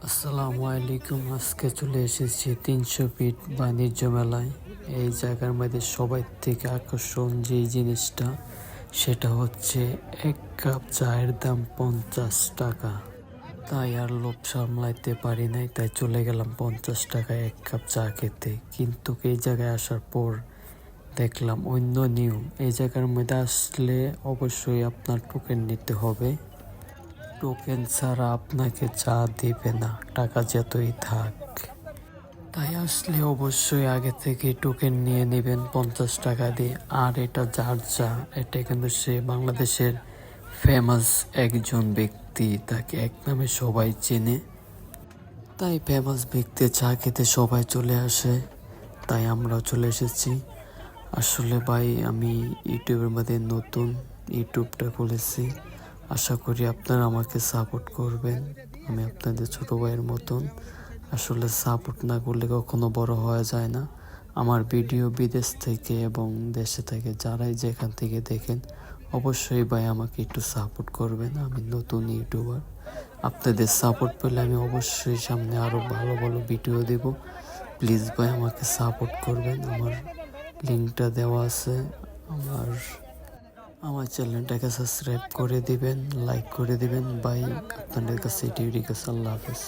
আসসালামু আলাইকুম। আজকে চলে এসেছি ৩০০ ফিট বাণিজ্য মেলায়। এই জায়গার মধ্যে সবাই থেকে আকর্ষণ যেই জিনিসটা সেটা হচ্ছে এক কাপ চায়ের দাম 50 টাকা। তাই আর লোভ সামলাইতে পারি নাই, তাই চলে গেলাম 50 টাকায় এক কাপ চা খেতে। কিন্তু এই জায়গায় আসার পর দেখলাম অন্য নিয়ম। এই জায়গার মধ্যে আসলে অবশ্যই আপনার টোকেন নিতে হবে। টোকেন ছাড়া আপনাকে চা দিবে না, টাকা যতই থাক। তাই আসলে অবশ্যই আগে থেকে টোকেন নিয়ে নেবেন 50 টাকা দিয়ে। আর এটা যার চা, এটা কিন্তু সে বাংলাদেশের ফেমাস একজন ব্যক্তি, তাকে এক নামে সবাই চেনে। তাই ফেমাস ব্যক্তি চা খেতে সবাই চলে আসে, তাই আমরাও চলে এসেছি। আসলে ভাই, আমি ইউটিউবের মধ্যে নতুন, ইউটিউবটা খুলেছি। আশা করি আপনারা আমাকে সাপোর্ট করবেন। আমি আপনাদের ছোট ভাইয়ের মতন। আসলে সাপোর্ট না করলে কখনো বড় হওয়া যায় না। আমার ভিডিও বিদেশ থেকে এবং দেশে থেকে যারাই যেখান থেকে দেখেন, অবশ্যই ভাই আমাকে একটু সাপোর্ট করবেন। আমি নতুন ইউটিউবার, আপনাদের সাপোর্ট পেলে আমি অবশ্যই সামনে আরও ভালো ভালো ভিডিও দেব। প্লিজ ভাই আমাকে সাপোর্ট করবেন। আমার লিঙ্কটা দেওয়া আছে। আমার চ্যানেলটাকে সাবস্ক্রাইব করে দিবেন, লাইক করে দিবেন ভাই। আপনাদের কাছে এটি রিকোয়েস্ট। আল্লাহ হাফেজ।